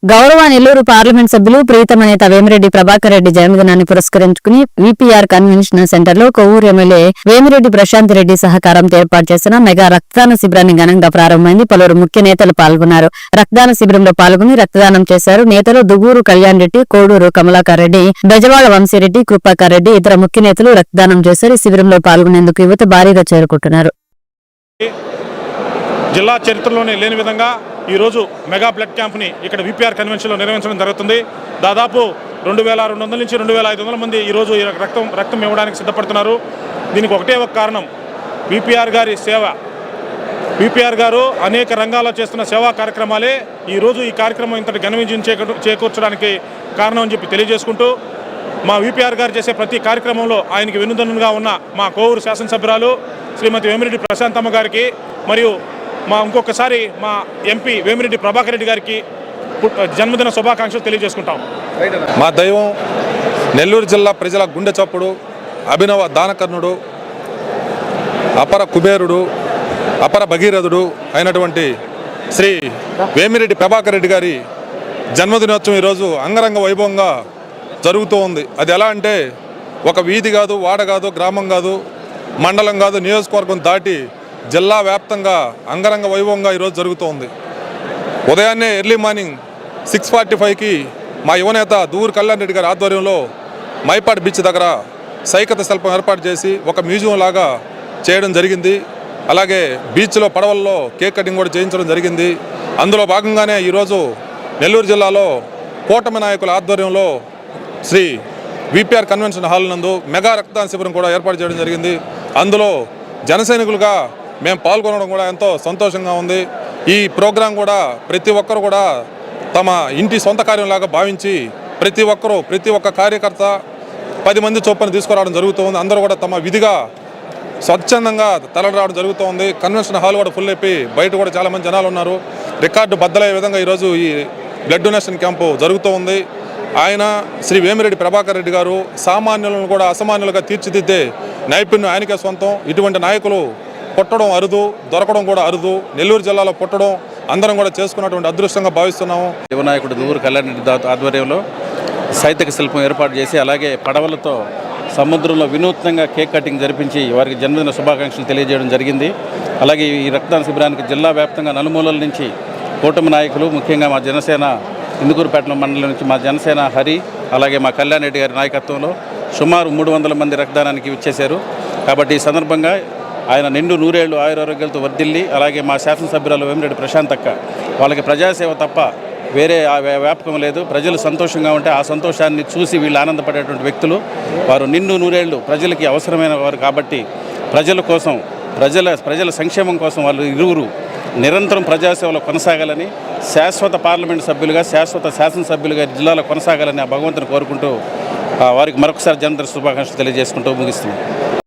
గౌరవ నెల్లూరు పార్లమెంట్ సభ్యులు ప్రీతమ నేత వేమిరెడ్డి ప్రభాకర్ రెడ్డి జన్మదినాన్ని పురస్కరించుకుని విపిఆర్ కన్వెన్షన్ సెంటర్ లో కొవ్వూరు ఎమ్మెల్యే వేమిరెడ్డి ప్రశాంత్ రెడ్డి సహకారంతో ఏర్పాటు చేసిన మెగా రక్తదాన శిబిరాన్ని ఘనంగా ప్రారంభమైంది. పలువురు ముఖ్య నేతలు పాల్గొన్నారు. రక్తదాన శిబిరంలో పాల్గొని రక్తదానం చేశారు. నేతలు దువ్వూరు కళ్యాణ్ రెడ్డి, కోడూరు కమలాకర్ రెడ్డి, బెజవాడ వంశీరెడ్డి, కృపాకర్ రెడ్డి ఇతర ముఖ్య నేతలు రక్తదానం చేశారు. ఈ శిబిరంలో పాల్గొనేందుకు యువత భారీగా చేరుకుంటున్నారు. జిల్లా చరిత్రలోనే లేని విధంగా ఈరోజు మెగా బ్లడ్ క్యాంప్ని ఇక్కడ విపిఆర్ కన్వెన్షన్లో నిర్వహించడం జరుగుతుంది. దాదాపు 2200 నుంచి 2500 మంది ఈరోజు ఈ రక్తం ఇవ్వడానికి సిద్ధపడుతున్నారు. దీనికి ఒకటే ఒక కారణం, విపిఆర్ గారి సేవ. విపిఆర్ గారు అనేక రంగాల్లో చేస్తున్న సేవా కార్యక్రమాలే ఈరోజు ఈ కార్యక్రమం ఇంతటి ఘన విజయం చేకూర్చడానికి కారణం అని చెప్పి తెలియజేసుకుంటూ, మా విపిఆర్ గారు చేసే ప్రతి కార్యక్రమంలో ఆయనకి వెన్నుదన్నుగా ఉన్న మా కోవూరు శాసనసభ్యురాలు శ్రీమతి వేమిరెడ్డి ప్రశాంతమ్మ గారికి మరియు ఇంకొకసారి మా ఎంపీ వేమిరెడ్డి ప్రభాకర్ రెడ్డి గారికి జన్మదిన శుభాకాంక్షలు తెలియజేసుకుంటాం. మా దైవం నెల్లూరు జిల్లా ప్రజల గుండె చప్పుడు, అభినవ దానకర్ణుడు, అపర కుబేరుడు, అపర భగీరథుడు అయినటువంటి శ్రీ వేమిరెడ్డి ప్రభాకర్ రెడ్డి గారి జన్మదినోత్సవం ఈరోజు అంగరంగ వైభవంగా జరుగుతూ ఉంది. అది ఎలా అంటే ఒక వీధి కాదు, వాడ కాదు, గ్రామం కాదు, మండలం కాదు, నియోజకవర్గం దాటి జిల్లా వ్యాప్తంగా అంగరంగ వైభవంగా ఈరోజు జరుగుతోంది. ఉదయాన్నే ఎర్లీ మార్నింగ్ 6:45కి మా యువనేత దువ్వూరు కళ్యాణ్ రెడ్డి గారి ఆధ్వర్యంలో మైపాడ్ బీచ్ దగ్గర సైకత శిల్పం ఏర్పాటు చేసి ఒక మ్యూజియం లాగా చేయడం జరిగింది. అలాగే బీచ్లో పడవల్లో కేక్ కటింగ్ కూడా చేయించడం జరిగింది. అందులో భాగంగానే ఈరోజు నెల్లూరు జిల్లాలో కూటమి నాయకుల ఆధ్వర్యంలో శ్రీ విపిఆర్ కన్వెన్షన్ హాల్ నందు మెగా రక్తదాన శిబిరం కూడా ఏర్పాటు చేయడం జరిగింది. అందులో జనసైనికులుగా మేము పాల్గొనడం కూడా ఎంతో సంతోషంగా ఉంది. ఈ ప్రోగ్రాం కూడా ప్రతి ఒక్కరు కూడా తమ ఇంటి సొంత కార్యంలాగా భావించి ప్రతి ఒక్క కార్యకర్త 10 మంది చొప్పున తీసుకురావడం జరుగుతుంది. అందరూ కూడా తమ విధిగా స్వచ్ఛందంగా తరలిరావడం జరుగుతుంది. కన్వెన్షన్ హాల్ కూడా ఫుల్ అయిపోయి బయట కూడా చాలామంది జనాలు ఉన్నారు. రికార్డు బద్దలయ్యే విధంగా ఈరోజు ఈ బ్లడ్ డొనేషన్ క్యాంపు జరుగుతూ ఉంది. ఆయన శ్రీ వేమిరెడ్డి ప్రభాకర్ రెడ్డి గారు సామాన్యులను కూడా అసామాన్యులుగా తీర్చిదిద్దే నైపుణ్యం ఆయనకే సొంతం. ఇటువంటి నాయకులు పుట్టడం అరుదు, దొరకడం కూడా అరుదు. నెల్లూరు జిల్లాలో పుట్టడం అందరం కూడా చేసుకున్నటువంటి అదృష్టంగా భావిస్తున్నాము. యువ నాయకుడు దువ్వూరు కళ్యాణ్ రెడ్డి ఆధ్వర్యంలో సైతిక శిల్పం ఏర్పాటు చేసి అలాగే పడవలతో సముద్రంలో వినూత్నంగా కేక్ కటింగ్ జరిపించి వారికి జన్మదిన శుభాకాంక్షలు తెలియజేయడం జరిగింది. అలాగే ఈ రక్తదాన శిబిరానికి జిల్లా వ్యాప్తంగా నలుమూలల నుంచి కూటమి నాయకులు, ముఖ్యంగా మా జనసేన ఇందుకూరుపేట మండలం నుంచి మా జనసేన హరి, అలాగే మా కళ్యాణ్ రెడ్డి గారి నాయకత్వంలో సుమారు 300 మంది రక్తదానానికి ఇచ్చేశారు. కాబట్టి ఈ సందర్భంగా ఆయన నిండు నూరేళ్లు ఆయురారోగ్యాలతో వర్ధిల్లి, అలాగే మా శాసనసభ్యురాలు వేమిరెడ్డి ప్రశాంత్ అక్క, వాళ్ళకి ప్రజాసేవ తప్ప వేరే వ్యాపకం లేదు. ప్రజలు సంతోషంగా ఉంటే ఆ సంతోషాన్ని చూసి వీళ్ళు ఆనందపడేటువంటి వ్యక్తులు. వారు నిండు నూరేళ్లు ప్రజలకి అవసరమైన వారు కాబట్టి ప్రజల కోసం, ప్రజల సంక్షేమం కోసం వాళ్ళు ఇరువురు నిరంతరం ప్రజాసేవలో కొనసాగాలని, శాశ్వత పార్లమెంటు సభ్యులుగా, శాశ్వత శాసనసభ్యులుగా జిల్లాలో కొనసాగాలని ఆ భగవంతుని కోరుకుంటూ వారికి మరొకసారి జన్మదిన శుభాకాంక్షలు తెలియజేసుకుంటూ ముగిస్తున్నాం.